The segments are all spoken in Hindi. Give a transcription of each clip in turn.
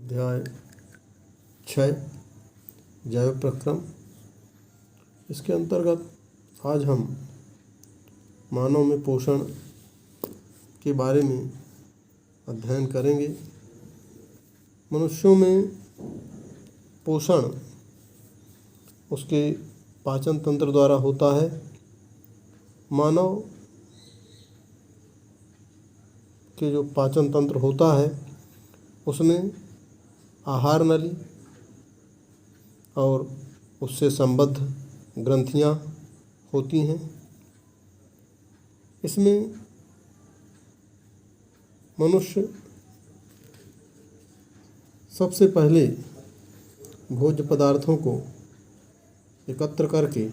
अध्याय 6 जैव प्रक्रम। इसके अंतर्गत आज हम मानव में पोषण के बारे में अध्ययन करेंगे। मनुष्यों में पोषण उसके पाचन तंत्र द्वारा होता है। मानव के जो पाचन तंत्र होता है उसमें आहार नली और उससे संबद्ध ग्रंथियाँ होती हैं। इसमें मनुष्य सबसे पहले भोज्य पदार्थों को एकत्र करके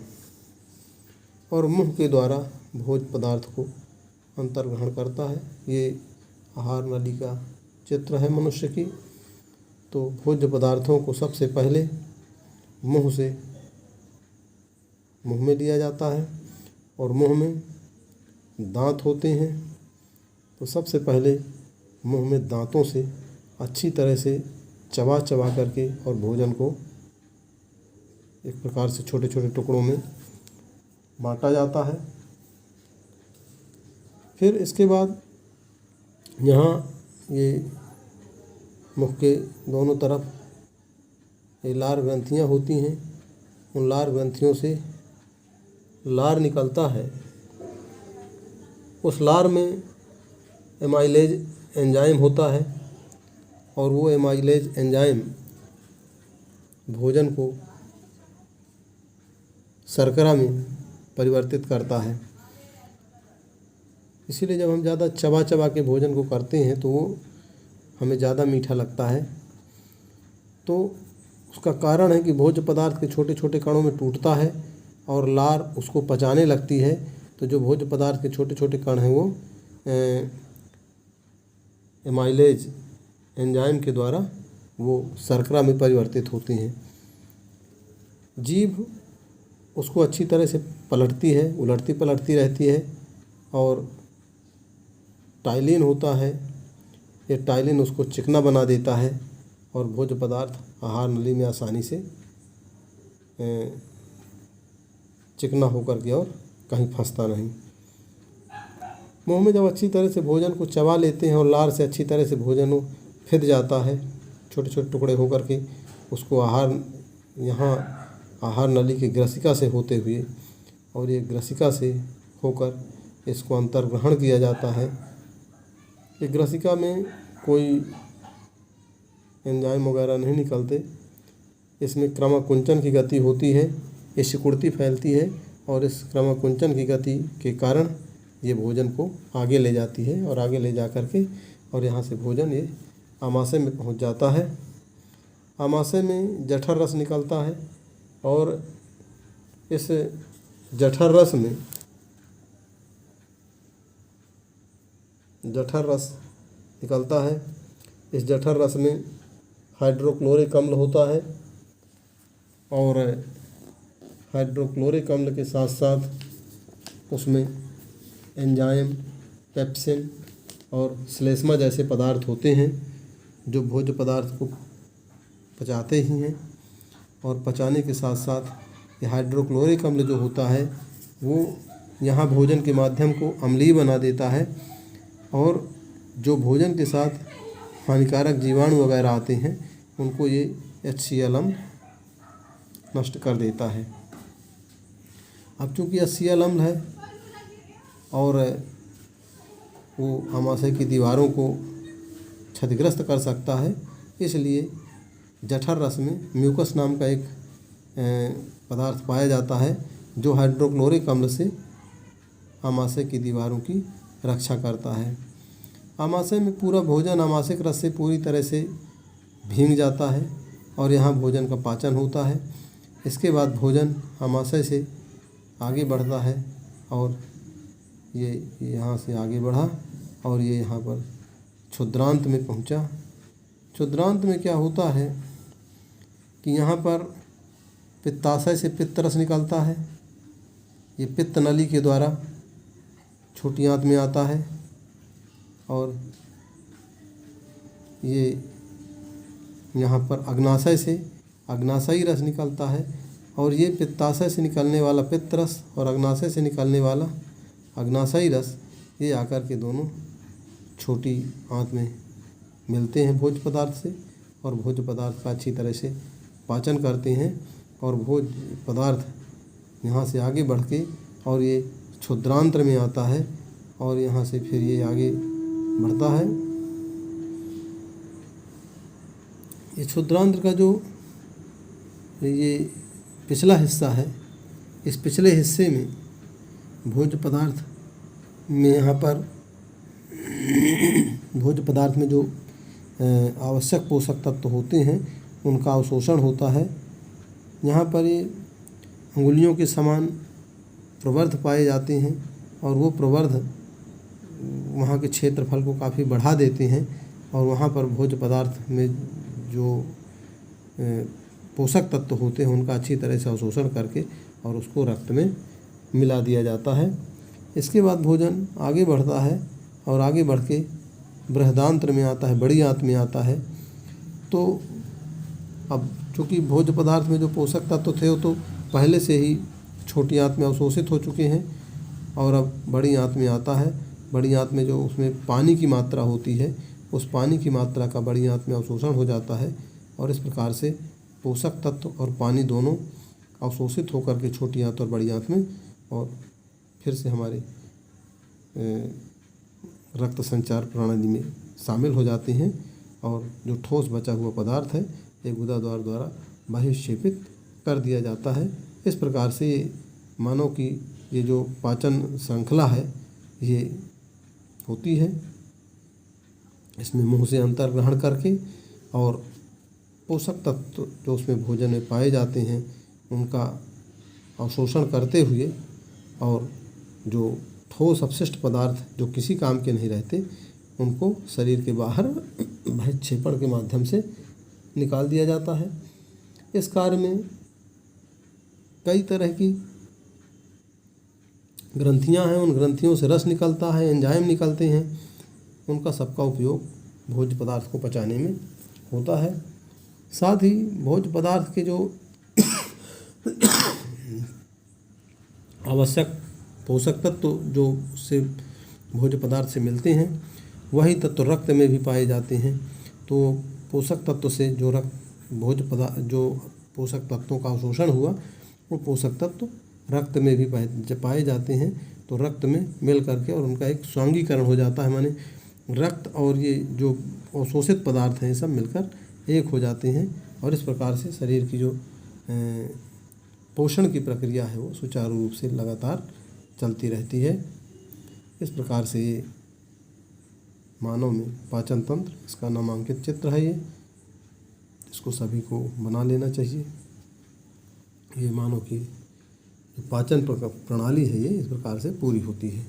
और मुंह के द्वारा भोज्य पदार्थ को अंतर्ग्रहण करता है। ये आहार नली का चित्र है मनुष्य की। तो भोज्य पदार्थों को सबसे पहले मुंह में लिया जाता है और मुंह में दांत होते हैं। तो सबसे पहले मुंह में दांतों से अच्छी तरह से चबा करके और भोजन को एक प्रकार से छोटे छोटे टुकड़ों में बांटा जाता है। फिर इसके बाद यहाँ ये मुख के दोनों तरफ ये लार ग्रंथियाँ होती हैं। उन लार ग्रंथियों से लार निकलता है। उस लार में एमाइलेज एंजाइम होता है और वो एमाइलेज एंजाइम भोजन को शर्करा में परिवर्तित करता है। इसीलिए जब हम ज़्यादा चबा के भोजन को करते हैं तो वो हमें ज़्यादा मीठा लगता है। तो उसका कारण है कि भोज्य पदार्थ के छोटे छोटे कणों में टूटता है और लार उसको पचाने लगती है। तो जो भोज्य पदार्थ के छोटे छोटे कण हैं वो एमाइलेज एंजाइम के द्वारा वो शर्करा में परिवर्तित होते हैं। जीभ उसको अच्छी तरह से पलटती है, उलटती पलटती रहती है और टाइलिन होता है। ये टाइलिन उसको चिकना बना देता है और भोज्य पदार्थ आहार नली में आसानी से चिकना होकर के और कहीं फंसता नहीं। मुंह में जब अच्छी तरह से भोजन को चबा लेते हैं और लार से अच्छी तरह से भोजन फिद जाता है छोटे छोटे टुकड़े होकर के, उसको आहार नली की ग्रसिका से होते हुए और ये ग्रसिका से होकर इसको अंतर्ग्रहण किया जाता है। ये ग्रसिका में कोई एंजाइम वगैरह नहीं निकलते। इसमें क्रमकुंचन की गति होती है। ये सिकुड़ती फैलती है और इस क्रमकुंचन की गति के कारण ये भोजन को आगे ले जाती है और आगे ले जा कर के और यहाँ से भोजन ये आमाशय में पहुँच जाता है। आमाशय में जठर रस निकलता है और इस जठर रस निकलता है। इस जठर रस में हाइड्रोक्लोरिक अम्ल होता है और हाइड्रोक्लोरिक अम्ल के साथ साथ उसमें एंजाइम, पेप्सिन और श्लेष्मा जैसे पदार्थ होते हैं जो भोज्य पदार्थ को पचाते ही हैं। और पचाने के साथ साथ ये हाइड्रोक्लोरिक अम्ल जो होता है वो यहाँ भोजन के माध्यम को अम्लीय बना देता है और जो भोजन के साथ हानिकारक जीवाणु वगैरह आते हैं उनको ये HCl अम्ल नष्ट कर देता है। अब चूँकि HCl अम्ल है और वो आमाशय की दीवारों को क्षतिग्रस्त कर सकता है, इसलिए जठर रस में म्यूकस नाम का एक पदार्थ पाया जाता है जो हाइड्रोक्लोरिक अम्ल से आमाशय की दीवारों की रक्षा करता है। आमाशय में पूरा भोजन आमाशयिक रस से पूरी तरह से भीग जाता है और यहाँ भोजन का पाचन होता है। इसके बाद भोजन आमाशय से आगे बढ़ता है और ये यहाँ से आगे बढ़ा और ये यहाँ पर क्षुद्रांत में पहुँचा। क्षुद्रांत में क्या होता है कि यहाँ पर पित्ताशय से पित्त रस निकलता है। ये पित्त नली के द्वारा छोटी आंत में आता है और ये यहाँ पर अग्नाशयी रस निकलता है, और ये पित्ताशय से निकलने वाला पित्त रस और अग्नाशय से निकलने वाला अग्नाशयी रस, ये आकर के दोनों छोटी आंत में मिलते हैं भोज्य पदार्थ से, और भोज्य पदार्थ का अच्छी तरह से पाचन करते हैं। और भोज्य पदार्थ यहाँ से आगे बढ़ के और ये क्षुद्रांत्र में आता है, और यहाँ से फिर ये आगे बढ़ता है। ये क्षुद्रांत्र का जो ये पिछला हिस्सा है, इस पिछले हिस्से में भोज्य पदार्थ में यहाँ पर भोज्य पदार्थ में जो आवश्यक पोषक तत्व होते हैं उनका अवशोषण होता है। यहाँ पर ये अंगुलियों के समान प्रवर्ध पाए जाते हैं, और वो प्रवर्ध वहाँ के क्षेत्रफल को काफ़ी बढ़ा देते हैं, और वहाँ पर भोज्य पदार्थ में जो पोषक तत्व होते हैं उनका अच्छी तरह से अवशोषण करके और उसको रक्त में मिला दिया जाता है। इसके बाद भोजन आगे बढ़ता है, और आगे बढ़ के बृहदांत्र में आता है, बड़ी आंत में आता है। तो अब चूँकि भोज्य पदार्थ में जो पोषक तत्व थे वो तो पहले से ही छोटी आंत में अवशोषित हो चुके हैं, और अब बड़ी आंत में आता है। बड़ी आंत में जो उसमें पानी की मात्रा होती है, उस पानी की मात्रा का बड़ी आंत में अवशोषण हो जाता है, और इस प्रकार से पोषक तत्व और पानी दोनों अवशोषित होकर के छोटी आंत और बड़ी आंत में और फिर से हमारे रक्त संचार प्रणाली में शामिल हो जाते हैं, और जो ठोस बचा हुआ पदार्थ है ये गुदा द्वार द्वारा बहिक्षेपित कर दिया जाता है। इस प्रकार से मानव की ये जो पाचन श्रृंखला है ये होती है। इसमें मुंह से अंतर ग्रहण करके और पोषक तत्व जो उसमें भोजन में पाए जाते हैं उनका अवशोषण करते हुए, और जो ठोस अपशिष्ट पदार्थ जो किसी काम के नहीं रहते उनको शरीर के बाहर बहिक्षेपण के माध्यम से निकाल दिया जाता है। इस कार्य में कई तरह की ग्रंथियां हैं, उन ग्रंथियों से रस निकलता है, एंजाइम निकलते हैं, उनका सबका उपयोग भोज्य पदार्थ को पचाने में होता है। साथ ही भोज्य पदार्थ के जो आवश्यक पोषक तत्व जो उससे भोज्य पदार्थ से मिलते हैं वही तत्व रक्त में भी पाए जाते हैं। तो पोषक तत्व से जो जो पोषक तत्वों का अवशोषण हुआ वो पोषक तत्व रक्त में भी पाए जाते हैं। तो रक्त में मिल करके और उनका एक स्वांगीकरण हो जाता है, माने रक्त और ये जो अवशोषित पदार्थ हैं ये सब मिलकर एक हो जाते हैं, और इस प्रकार से शरीर की जो पोषण की प्रक्रिया है वो सुचारू रूप से लगातार चलती रहती है। इस प्रकार से ये मानव में पाचन तंत्र, इसका नामांकित चित्र है ये, इसको सभी को बना लेना चाहिए। ये मानव की जो पाचन प्रणाली है ये इस प्रकार से पूरी होती है।